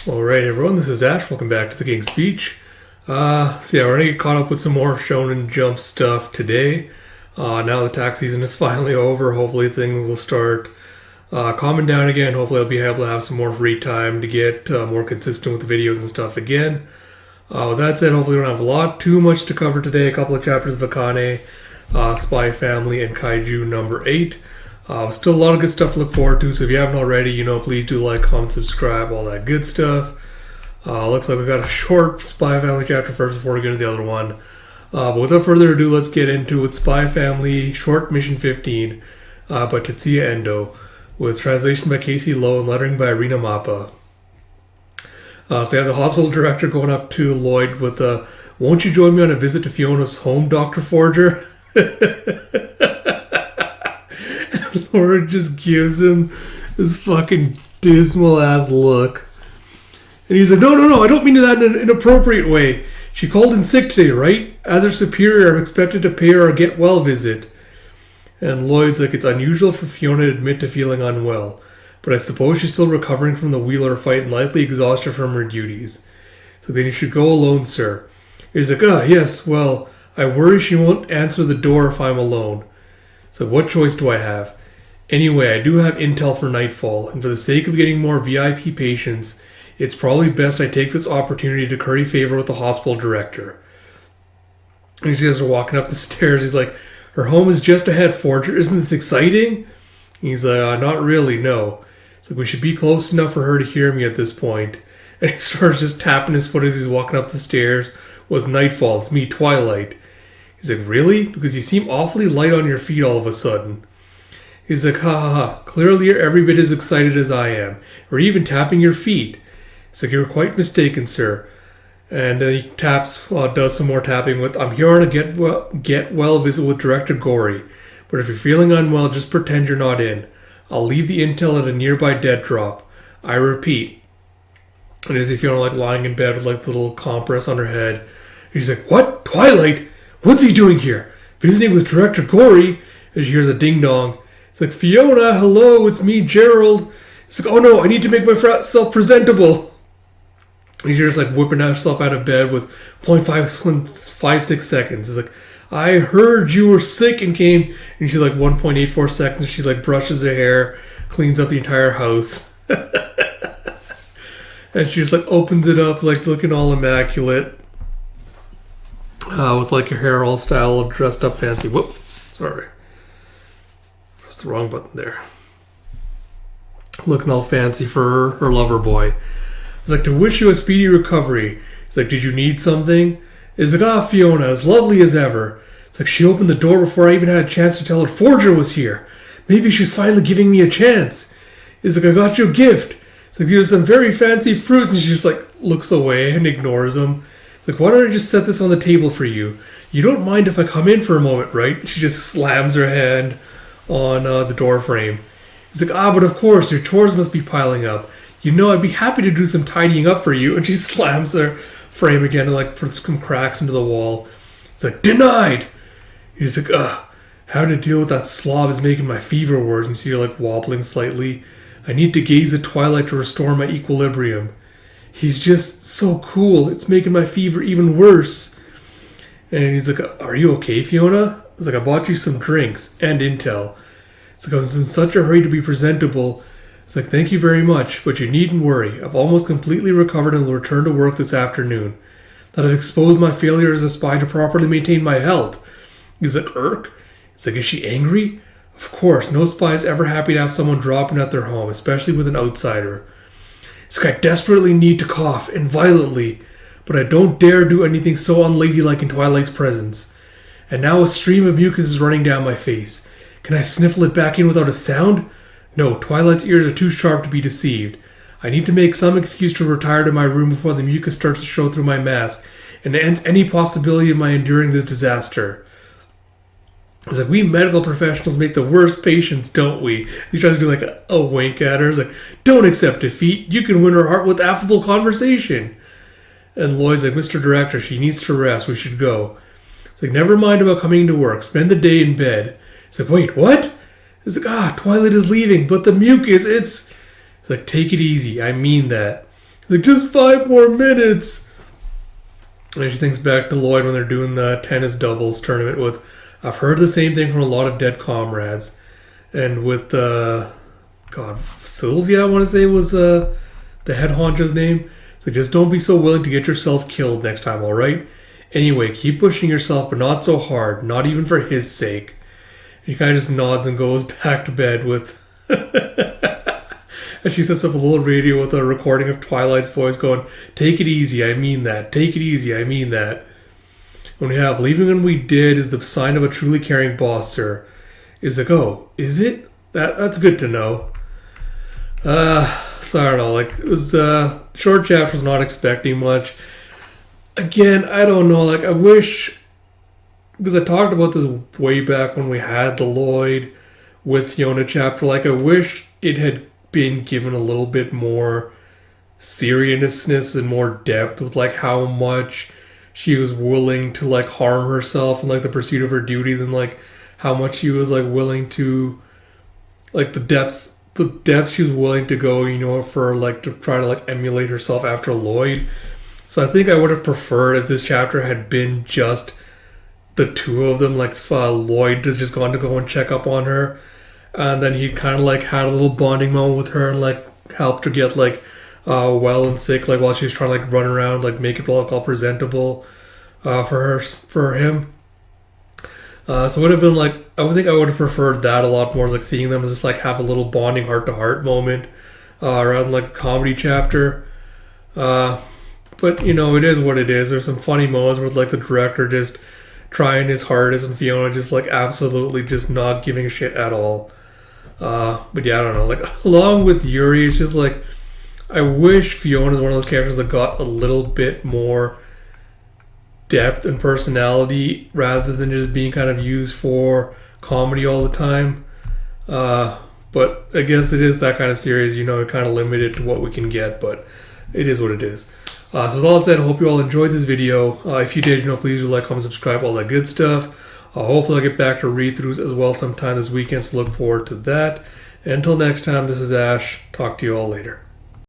Alright everyone, this is Ash. Welcome back to the King's Speech. We're gonna get caught up with some more Shonen Jump stuff today. Now the tax season is finally over. Hopefully things will start calming down again. Hopefully I'll be able to have some more free time to get more consistent with the videos and stuff again. With that said, hopefully we don't have too much to cover today. A couple of chapters of Akane, Spy Family, and Kaiju number 8. Still a lot of good stuff to look forward to, so if you haven't already, please do like, comment, subscribe, all that good stuff. Looks like we've got a short Spy Family chapter first before we get into the other one. But without further ado, let's get into it. Spy Family, short mission 15 by Tetsuya Endo, with translation by Casey Lowe and lettering by Irina Mappa. So you have the hospital director going up to Lloyd with "Won't you join me on a visit to Fiona's home, Dr. Forger?" Laura just gives him this fucking dismal ass look. And he's like, no, I don't mean that in an inappropriate way. She called in sick today, right? As her superior, I'm expected to pay her a get well visit. And Lloyd's like, it's unusual for Fiona to admit to feeling unwell, but I suppose she's still recovering from the Wheeler fight and likely exhausted from her duties. So then you should go alone, sir. He's like, yes, well, I worry she won't answer the door if I'm alone. So what choice do I have? Anyway, I do have intel for Nightfall, and for the sake of getting more VIP patients, it's probably best I take this opportunity to curry favor with the hospital director. And these guys are walking up the stairs. He's like, her home is just ahead, Forger. Isn't this exciting? He's like, not really, no. It's like, we should be close enough for her to hear me at this point. And he starts just tapping his foot as he's walking up the stairs with Nightfall. It's me, Twilight. He's like, really? Because you seem awfully light on your feet all of a sudden. He's like, ha. Clearly you're every bit as excited as I am. Or even tapping your feet. He's like, you're quite mistaken, sir. And then he does some more tapping with, I'm here on a get well visit with Director Gory. But if you're feeling unwell, just pretend you're not in. I'll leave the intel at a nearby dead drop. I repeat. And as if you're lying in bed with the little compress on her head. He's like, what? Twilight? What's he doing here? Visiting with Director Gory? And she hears a ding-dong. It's like, Fiona, hello, it's me, Gerald. It's like, oh no, I need to make myself presentable. And she's just whipping herself out of bed with 0.56 seconds. It's like, I heard you were sick and came. And she's 1.84 seconds. And she brushes her hair, cleans up the entire house. And she just opens it up, looking all immaculate. With her hair all styled, dressed up fancy. Whoop, sorry. Pressed the wrong button there. Looking all fancy for her lover boy. It's to wish you a speedy recovery. It's did you need something? It's Fiona, as lovely as ever. It's she opened the door before I even had a chance to tell her Forger was here. Maybe she's finally giving me a chance. It's I got you a gift. It's these are some very fancy fruits. And she just looks away and ignores him. It's why don't I just set this on the table for you? You don't mind if I come in for a moment, right? She just slams her hand on the door frame. He's but of course, your chores must be piling up. I'd be happy to do some tidying up for you. And she slams her frame again and puts some cracks into the wall. It's denied! He's how to deal with that slob is making my fever worse. And you see her wobbling slightly. I need to gaze at Twilight to restore my equilibrium. He's just so cool. It's making my fever even worse. And he's are you okay, Fiona? I was I bought you some drinks and intel. It's I was in such a hurry to be presentable. It's thank you very much, but you needn't worry. I've almost completely recovered and will return to work this afternoon. That I've exposed my failure as a spy to properly maintain my health. He's irk? It's is she angry? Of course, no spy is ever happy to have someone drop in at their home, especially with an outsider. It's I desperately need to cough, and violently, but I don't dare do anything so unladylike in Twilight's presence. And now a stream of mucus is running down my face. Can I sniffle it back in without a sound? No, Twilight's ears are too sharp to be deceived. I need to make some excuse to retire to my room before the mucus starts to show through my mask and ends any possibility of my enduring this disaster. It's we medical professionals make the worst patients, don't we? He tries to do a wink at her. It's don't accept defeat. You can win her heart with affable conversation. And Lloyd's Mr. Director, she needs to rest. We should go. It's never mind about coming to work. Spend the day in bed. It's wait, what? It's Twilight is leaving, but the mucus, it's... It's take it easy. I mean that. Like, just 5 more minutes. And she thinks back to Lloyd when they're doing the tennis doubles tournament with, I've heard the same thing from a lot of dead comrades. And with, Sylvia, I want to say was the head honcho's name. So just don't be so willing to get yourself killed next time, alright? Anyway, keep pushing yourself, but not so hard. Not even for his sake. And he kind of just nods and goes back to bed with... And she sets up a little radio with a recording of Twilight's voice going, "Take it easy, I mean that. Take it easy, I mean that." When we have, "Leaving when we did is the sign of a truly caring boss, sir." Is like, oh, is it? That's good to know. So I don't know, like, it was short chapter, was not expecting much. Again, I don't know, like, I wish, because I talked about this way back when we had the Lloyd with Fiona chapter, like, I wish it had been given a little bit more seriousness and more depth with, like, how much she was willing to, like, harm herself in, like, the pursuit of her duties, and, like, how much she was, like, willing to, like, the depths she was willing to go, you know, for, like, to try to, like, emulate herself after Lloyd. So I think I would have preferred if this chapter had been just the two of them, like, Lloyd has just gone to go and check up on her, and then he kind of, like, had a little bonding moment with her and, like, helped her get, like, well and sick, like, while she was trying to, like, run around, like, make it look all presentable for him. So it would have been, like, I would think I would have preferred that a lot more, like, seeing them just, like, have a little bonding heart-to-heart moment rather than, like, a comedy chapter. But, you know, it is what it is. There's some funny moments with, like, the director just trying his hardest and Fiona just, like, absolutely just not giving a shit at all. But yeah, I don't know. Like, along with Yuri, it's just, like, I wish Fiona's one of those characters that got a little bit more depth and personality rather than just being kind of used for comedy all the time. But I guess it is that kind of series, you know, kind of limited to what we can get, but it is what it is. So with all that said, I hope you all enjoyed this video. If you did, you know, please do like, comment, subscribe, all that good stuff. Hopefully I'll get back to read-throughs as well sometime this weekend, so look forward to that. And until next time, this is Ash. Talk to you all later.